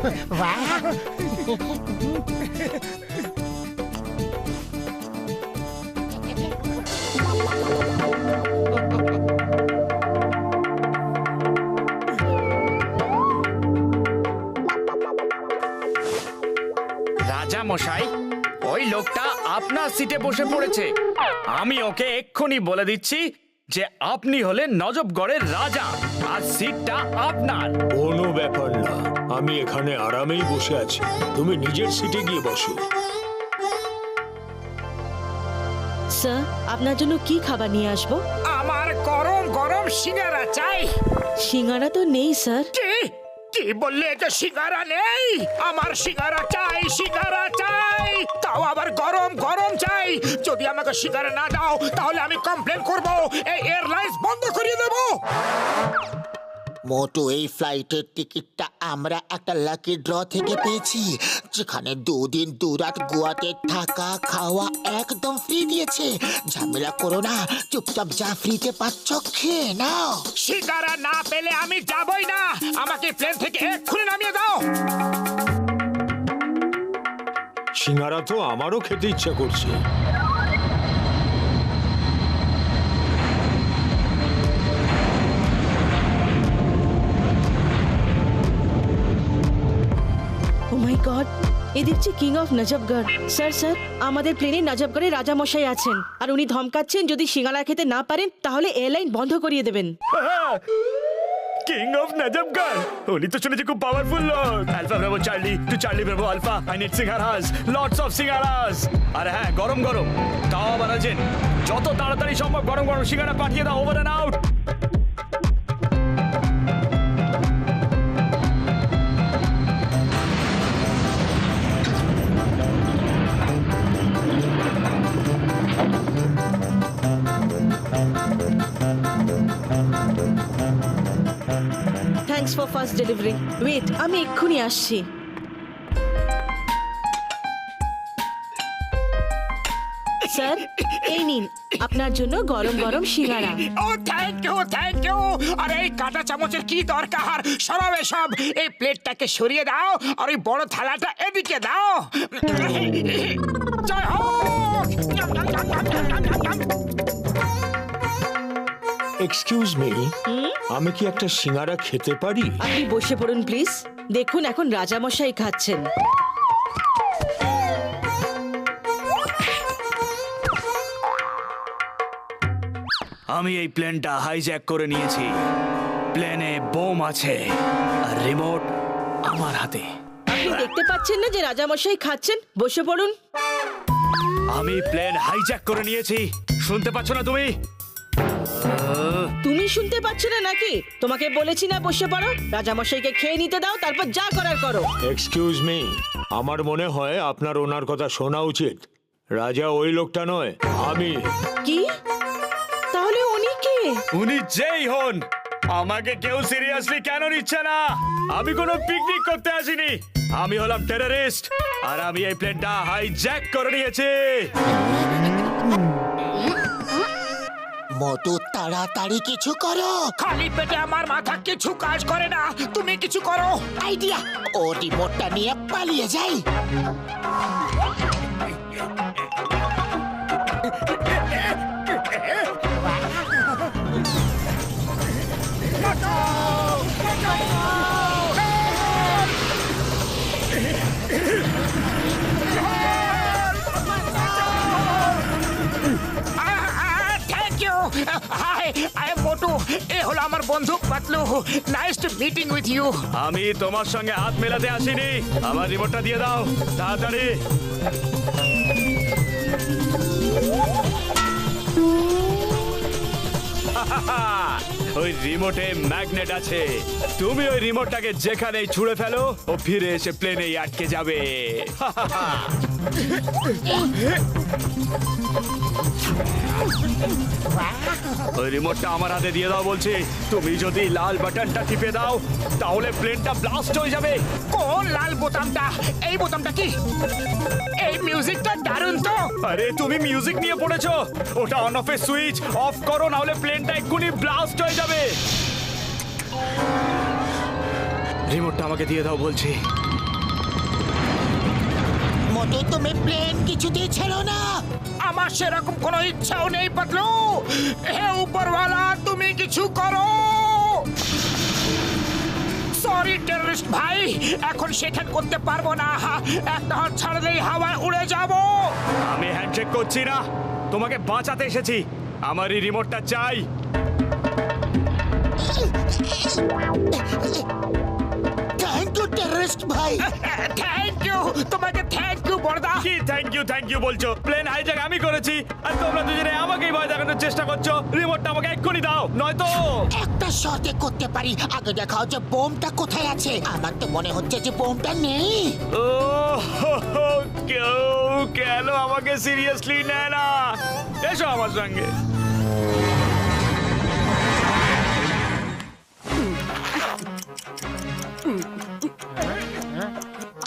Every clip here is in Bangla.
রাজা মশাই, ওই লোকটা আপনার সিটে বসে পড়েছে। আমি ওকে এক্ষুনি বলে দিচ্ছি যে আপনি হলেন নজবগড়ের রাজা আর সিটটা আপনার। কোনো ব্যাপার না, আমি এখানে আরামেই বসে আছি, তুমি নিজের সিটে গিয়ে বসো। স্যার, আপনার জন্য কি খাবার নিয়ে আসবো? আমার গরম গরম সিঙ্গারা চাই। সিঙ্গারা তো নেই স্যার। কি কি বললে? এটা সিঙ্গারা নেই? আমার সিঙ্গারা চাই, সিঙ্গারা চাই, তাও আবার গরম গরম চাই। যদি আমাকে সিঙ্গারা না দাও তাহলে আমি কমপ্লেন করব, এই এয়ারলাইন্স বন্ধ করিয়ে দেব। মোটু, এই ফ্লাইটের টিকিটটা আমরা একটা লাকি ড্র থেকে পেয়েছি, যেখানে 2 দিন 2 রাত গোয়াতে থাকা খাওয়া একদম ফ্রি দিয়েছে। ঝামেলা করো না, চুপচাপ যা ফ্রিতে পাচ্ছ খেয়ে নাও। সিঙ্গারা না পেলে আমি যাবই না। আমাকে প্লেন থেকে এক্ষুনি নামিয়ে দাও। সিঙ্গারা তো আমারও খেতে ইচ্ছা করছে। ও মাই গড, এ দেখছি কিং অফ নজবগড়। স্যার স্যার, আমাদের প্লেনে নজবগড়ে রাজা মশাই আছেন আর উনি ধমকাচ্ছেন যদি সিঙ্গারা খেতে না পারেন তাহলে এয়ারলাইন বন্ধ করিয়ে দেবেন। কিং অফ নজবগড়, উনি তো শুনেছি খুব পাওয়ারফুল লোক। Alpha bravo Charlie to Charlie bravo alpha, I need singaras, lots of singaras. আর হ্যাঁ, গরম গরম, তাও আবার আছেন। যত তাড়াতাড়ি সম্ভব গরম গরম সিঙ্গারা পাঠিয়ে দাও, over and out. Thanks for fast delivery. Wait, আমি এক্ষুনি আসছি। স্যার, এই নিন আপনার জন্য গরম গরম সিঙ্গারা। ও থ্যাংক ইউ, থ্যাংক ইউ। আরে এই কাঁটা চামচের কি দরকার? সরাবে সব। এই প্লেটটাকে সরিয়ে দাও আর ওই বড় থালাটা এদিকে দাও। জয় হোক। এক্সকিউজ মি, আমি কি একটা সিঙ্গারা খেতে পারি? আপনি বসে পড়ুন প্লিজ। দেখুন, এখন রাজামশাই খাচ্ছেন। আমি এই প্লেনটা হাইজ্যাক করে নিয়েছি। প্লেনে বোম আছে আর রিমোট আমার হাতে। আপনি দেখতে পাচ্ছেন না যে রাজামশাই খাচ্ছেন? বসে পড়ুন। আমি প্লেন হাইজ্যাক করে নিয়েছি, শুনতে পাচ্ছ না তুমি? তুমি শুনতে পাচ্ছ না নাকি? তোমাকে বলেছি না বসে পড়ো। রাজামশাইকে খেয়ে নিতে দাও, তারপর যা করার করো। এক্সকিউজ মি, আমার মনে হয় আপনার ওনার কথা শোনা উচিত। রাজা ওই লোকটা নয়, আমি। কি? তাহলে উনি কে? উনি যেই হন, আমাকে কেউ সিরিয়াসলি কেন নিচ্ছে না? আমি কোনো পিকনিক করতে আসিনি, আমি হলাম টেররিস্ট আর আমি এই প্লেনটা হাইজ্যাক করে নিয়েছি। মোটু, তাড়াতাড়ি কিছু করো। খালি পেটে আমার মাথা কিছু কাজ করে না। তুমি কিছু করো। আইডিয়া, ও রিমোটটা নিয়ে পালিয়ে যাই। Thank you. Hi, I am Motu. এ হলো আমার বন্ধু Patlu. Nice to meeting with you. আমি তোমার সঙ্গে হাত মেলাতে আসিনি, আমার রিমোটটা দিয়ে দাও তাড়াতাড়ি। ওই রিমোটে ম্যাগনেট আছে, তুমি ওই রিমোটটাকে যেখানেই ছুঁড়ে ফেলো ও ফিরে এসে প্লেনেই আটকে যাবে। ওই রিমোটটা আমার হাতে দিয়ে দাও বলছি। তুমি যদি লাল বাটনটা টিপে দাও তাহলে প্লেনটা ব্লাস্ট হয়ে যাবে। কোন লাল বোতামটা? এই বোতামটা কি? এই মিউজিকটা দারুণ তো। আরে তুমি মিউজিক নিয়ে পড়েছো? ওটা অন অফ এর সুইচ অফ করো, না হলে প্লেনটা এক্ষুনি ব্লাস্ট হয়ে যাবে। রিমোটটা আমাকে দিয়ে দাও বলছি। মোটু তুমি প্লেন কিছুতেই ছেড়ো না। আমার সেরকম কোনো ইচ্ছাও নেই পাতলু। হে উপরওয়ালা, তুমি কিছু করো। সরি টেররিস্ট ভাই, এখন সেখান করতে পারবো না। একটা হাত ছাড়লেই হাওয়ায় উড়ে যাব। আমি হ্যান্ডশেক করছি না, তোমাকে বাঁচাতে এসেছি। আমার এই রিমোটটা চাই। থ্যাংক ইউ টেররিস্ট ভাই। থ্যাংক ইউ, তোমাকে থ্যাংক ইউ বড়দা। কি থ্যাংক ইউ বলছো? প্লেন হাইজ্যাক আমি করেছি, আর তোমরা দুজনে আমাকেই ভয় দেখানোর চেষ্টা করছো। রিমোটটা আমাকে এক্ষুনি দাও, নয়তো একটা শর্তে করতে পারি। আগে দেখাও যে বোমটা কোথায় আছে। আমার তো মনে হচ্ছে যে বোমটা নেই। ও কেউ কেন আমাকে সিরিয়াসলি নেয় না? এসো আমার সঙ্গে।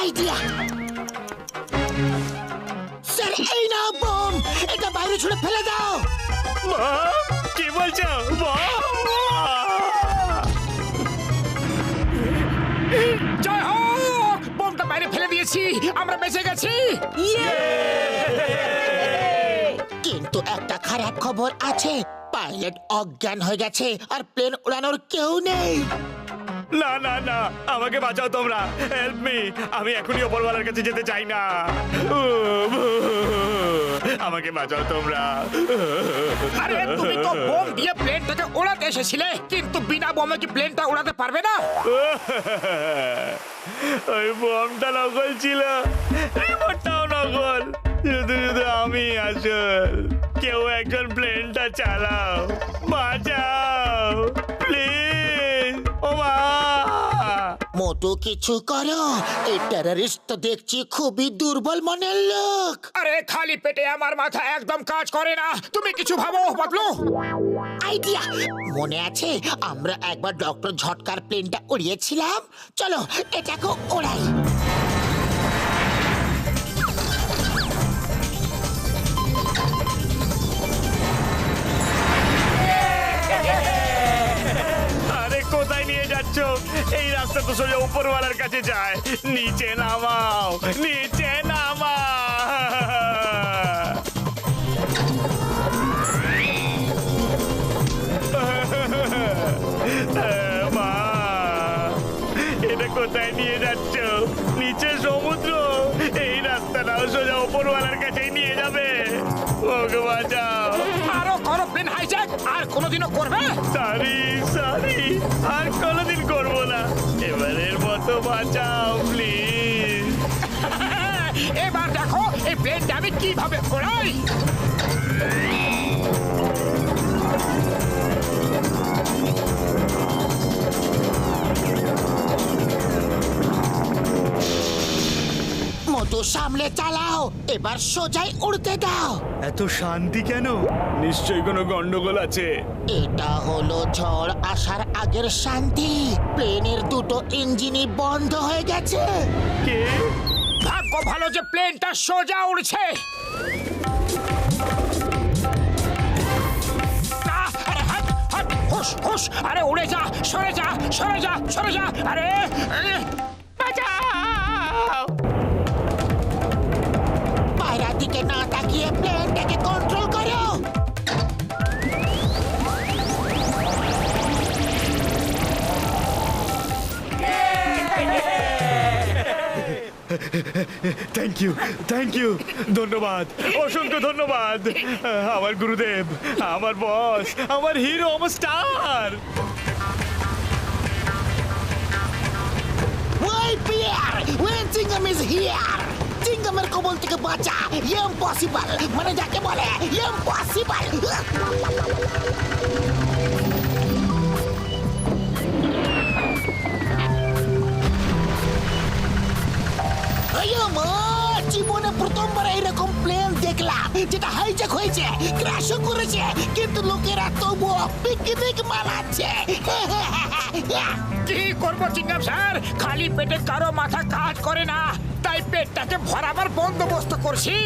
আইডিয়া স্যার, এই নাও বোম। এটা বাইরে ছুড়ে ফেলে দাও। বাহ, কি বলছো? বাহ! জয় হোক, বোমটা বাইরে ফেলে দিয়েছি, আমরা বেঁচে গেছি। কিন্তু একটা খারাপ খবর আছে। পাইলট অজ্ঞান হয়ে গেছে আর প্লেন উড়ানোর কেউ নেই। না না না, আমাকে বাঁচাও তোমরা, হেল্প মি। আমি এখনই ওপরওয়ালার কাছে যেতে চাই না। আমাকে বাঁচাও তোমরা। আরে তুমি তো বোম দিয়ে প্লেনটাকে উড়াতে এসেছিলে, কিন্তু বিনা বোমে কি প্লেনটা উড়াতে পারবে না? ওই বোমটা নকল ছিল, রিমোটটাও নকল, শুধু শুধু আমি আসল। কেউ একজন প্লেনটা চালাও, বাঁচাও প্লিজ। ও মা! মোটু কিছু করো। এই টেররিস্ট তো দেখছি খুবই দুর্বল মনের লোক। আরে খালি পেটে আমার মাথা একদম কাজ করে না। তুমি কিছু ভাবো পাতলু। আইডিয়া মনে আছে, আমরা একবার ডক্টর ঝটকার প্লেনটা উড়িয়েছিলাম। চলো এটাকে ওড়াই। আরে কোথায় নিয়ে যাচ্ছ? এই রাস্তা তো সোজা উপরওয়ালার কাছে যায়। নিচে নামাও, নিচে মা, এটা কোথায় নিয়ে যাচ্ছ? নিচে সমুদ্র, এই রাস্তাটাও সোজা উপরওয়ালার কাছেই নিয়ে যাবে। ওকে বাঁচাও। আরো করো প্লেন হাইজ্যাক, আর কোনোদিনও করবে? সরি আর কোনোদিন করবো না। এবারের মতো বাঁচাও প্লিজ। এবার দেখো এই প্লেনটা আমি কিভাবে ওড়াই। মোটু সামলে চালাও, এবার সোজাই উড়তে দাও। এত শান্তি কেন? নিশ্চয়ই কোনো গন্ডগোল আছে। এটা হলো ঝড় আসার আগের শান্তি। প্লেনের দুটো ইঞ্জিনই বন্ধ হয়ে গেছে। কে? ভাগ্য ভালো যে প্লেনটা সোজা উড়ছে। আরে হাট হাট, হুশ হুশ, আরে উড়ে যা, সরে যা সরে যা সরে যা। আরে বাঁচাও। পায়রার দিকে না তাকিয়ে প্লেনটাকে কন্ট্রোল করো। থ্যাংক ইউ, ধন্যবাদ, অসংখ্য ধন্যবাদ। আমার গুরুদেব, আমার বস, আমার হিরো, আমার স্টার। ওই পিয়ার, when Chingam is here, চিঙ্গামের কবল থেকে বাঁচা। ইম্পসিবল, মানে যাকে বলে ইম্পসিবল। জীবনে প্রথমবার এরকম প্লেন দেখলাম যেটা হাইজ্যাক হয়েছে, ক্র্যাশও করেছে, কিন্তু লোকেরা তবুও পিকনিক মানাচ্ছে। কি করবো চিঙ্গাম স্যার, খালি পেটে কারো মাথা কাজ করে না, তাই পেটটাকে ভরাবার বন্দোবস্ত করছি।